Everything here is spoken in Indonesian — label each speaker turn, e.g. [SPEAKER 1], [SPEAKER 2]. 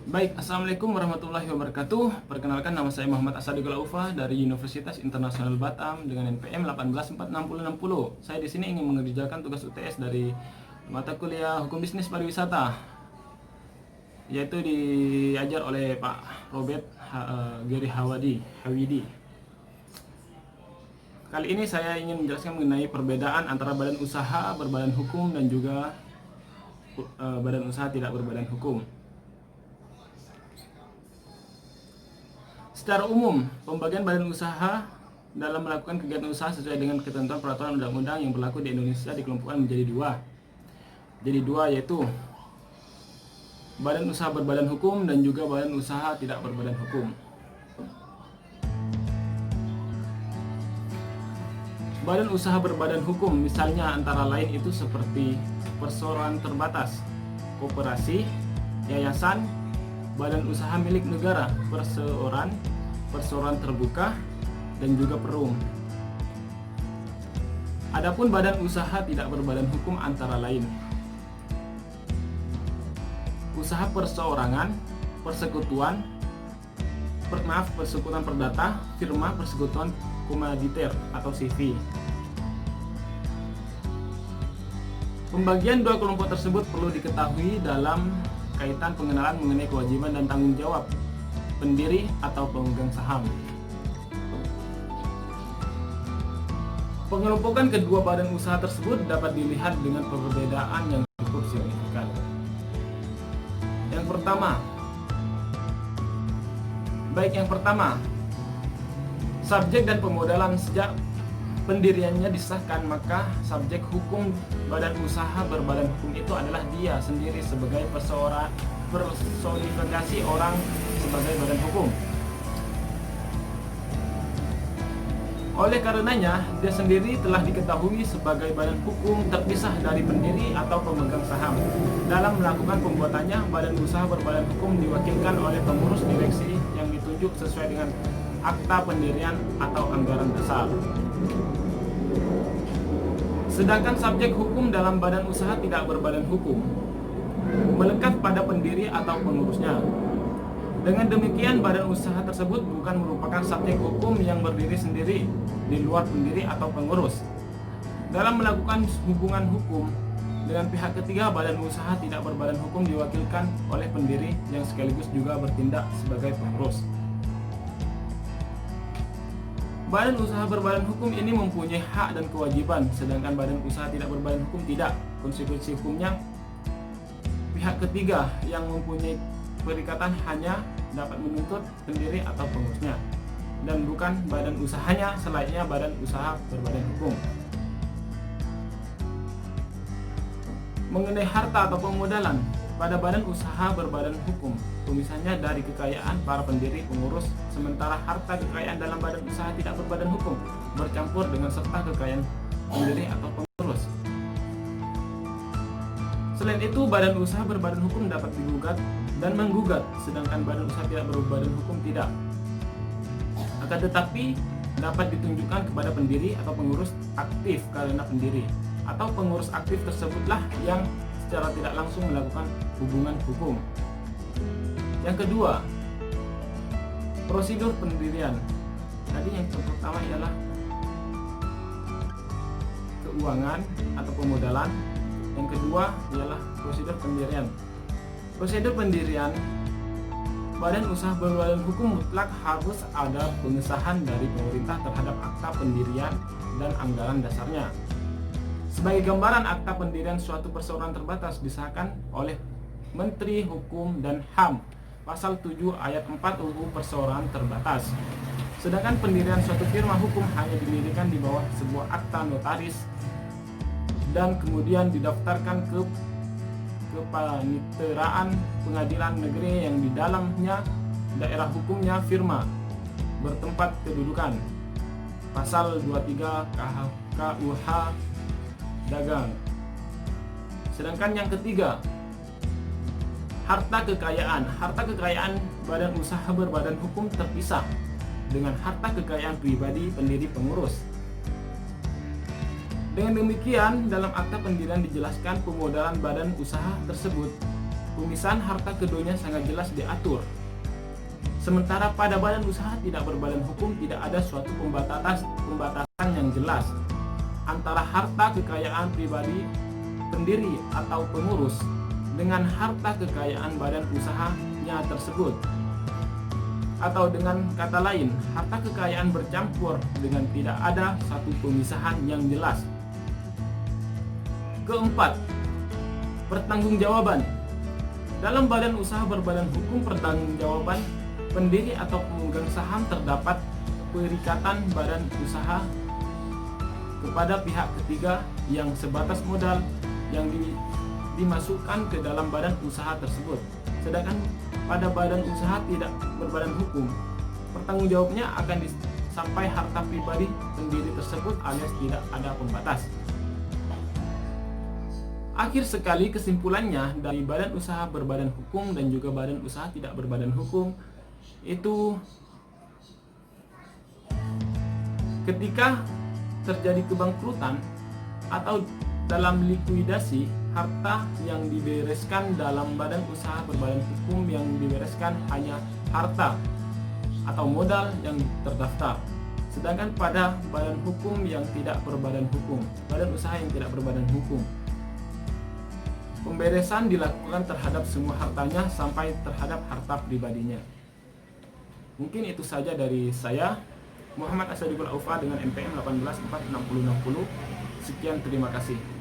[SPEAKER 1] Baik, Assalamualaikum warahmatullahi wabarakatuh. Perkenalkan, nama saya Muhammad Asadikul Aufa dari Universitas Internasional Batam dengan NPM 1846060. Saya di sini ingin mengerjakan tugas UTS dari mata kuliah Hukum Bisnis Pariwisata, yaitu diajar oleh Pak Robert Geri Hawidi. Kali ini saya ingin menjelaskan mengenai perbedaan antara badan usaha berbadan hukum dan juga badan usaha tidak berbadan hukum. Secara umum, pembagian badan usaha dalam melakukan kegiatan usaha sesuai dengan ketentuan peraturan undang-undang yang berlaku di Indonesia dikelompokkan menjadi dua. Jadi dua, yaitu badan usaha berbadan hukum dan juga badan usaha tidak berbadan hukum. Badan usaha berbadan hukum misalnya antara lain itu seperti perseroan terbatas, koperasi, yayasan, badan usaha milik negara, perseroan terbuka, dan juga perum. Adapun badan usaha tidak berbadan hukum antara lain usaha perseorangan, persekutuan perdata, firma persekutuan komoditer atau CV. Pembagian dua kelompok tersebut perlu diketahui dalam kaitan pengenalan mengenai kewajiban dan tanggung jawab pendiri atau pemegang saham. Pengelompokan kedua badan usaha tersebut dapat dilihat dengan perbedaan yang cukup signifikan. Yang pertama, subjek dan pemodalan. Sejak pendiriannya disahkan, maka subjek hukum badan usaha berbadan hukum itu adalah dia sendiri sebagai personifikasi orang sebagai badan hukum. Oleh karenanya, dia sendiri telah diketahui sebagai badan hukum terpisah dari pendiri atau pemegang saham. Dalam melakukan pembuatannya, badan usaha berbadan hukum diwakilkan oleh pengurus direksi yang ditunjuk sesuai dengan akta pendirian atau anggaran dasar. Sedangkan subjek hukum dalam badan usaha tidak berbadan hukum melekat pada pendiri atau pengurusnya. Dengan demikian, badan usaha tersebut bukan merupakan subjek hukum yang berdiri sendiri di luar pendiri atau pengurus. Dalam melakukan hubungan hukum dengan pihak ketiga, badan usaha tidak berbadan hukum diwakilkan oleh pendiri yang sekaligus juga bertindak sebagai pengurus. Badan usaha berbadan hukum ini mempunyai hak dan kewajiban, sedangkan badan usaha tidak berbadan hukum tidak. Konsekuensi hukumnya, pihak ketiga yang mempunyai perikatan hanya dapat menuntut pendiri atau pengurusnya, dan bukan badan usahanya selayaknya badan usaha berbadan hukum. Mengenai harta atau pemodalan, pada badan usaha berbadan hukum, pemisahannya dari kekayaan para pendiri pengurus, sementara harta kekayaan dalam badan usaha tidak berbadan hukum bercampur dengan serta kekayaan pendiri atau pengurus. Selain itu, badan usaha berbadan hukum dapat digugat dan menggugat, sedangkan badan usaha tidak berbadan hukum tidak. Akan tetapi, dapat ditunjukkan kepada pendiri atau pengurus aktif karena pendiri atau pengurus aktif tersebutlah yang secara tidak langsung melakukan hubungan hukum. Yang kedua, prosedur pendirian. Tadi yang pertama ialah keuangan atau pemodalan. Yang kedua ialah prosedur pendirian. Prosedur pendirian badan usaha berbadan hukum mutlak harus ada pengesahan dari pemerintah terhadap akta pendirian dan anggaran dasarnya. Sebagai gambaran, akta pendirian suatu perseroan terbatas disahkan oleh Menteri Hukum dan HAM pasal 7 ayat 4 UU Perseroan Terbatas. Sedangkan pendirian suatu firma hukum hanya didirikan di bawah sebuah akta notaris dan kemudian didaftarkan ke kepaniteraan pengadilan negeri yang di dalamnya daerah hukumnya firma bertempat kedudukan. Pasal 23 KUH dagang. Sedangkan yang ketiga, harta kekayaan. Harta kekayaan badan usaha berbadan hukum terpisah dengan harta kekayaan pribadi pendiri pengurus. Dengan demikian, dalam akta pendirian dijelaskan pemodalan badan usaha tersebut Pemisahan harta keduanya sangat jelas diatur. Sementara pada badan usaha tidak berbadan hukum tidak ada suatu pembatasan yang jelas antara harta kekayaan pribadi pendiri atau pengurus dengan harta kekayaan badan usahanya tersebut. Atau dengan kata lain, harta kekayaan bercampur dengan tidak ada satu pemisahan yang jelas. Keempat, pertanggungjawaban. Dalam badan usaha berbadan hukum pertanggungjawaban pendiri atau pemegang saham terdapat perikatan badan usaha kepada pihak ketiga yang sebatas modal yang dimasukkan ke dalam badan usaha tersebut. Sedangkan pada badan usaha tidak berbadan hukum, pertanggungjawabnya akan sampai harta pribadi pendiri tersebut alias tidak ada pembatas. Akhir sekali kesimpulannya dari badan usaha berbadan hukum dan juga badan usaha tidak berbadan hukum itu ketika terjadi kebangkrutan atau dalam likuidasi, harta yang dibereskan dalam badan usaha berbadan hukum yang dibereskan hanya harta atau modal yang terdaftar. Sedangkan pada badan hukum yang tidak berbadan hukum, badan usaha yang tidak berbadan hukum, pemberesan dilakukan terhadap semua hartanya sampai terhadap harta pribadinya. Mungkin itu saja dari saya, Muhammad Asadikul Aufa dengan NPM 184660. Sekian, terima kasih.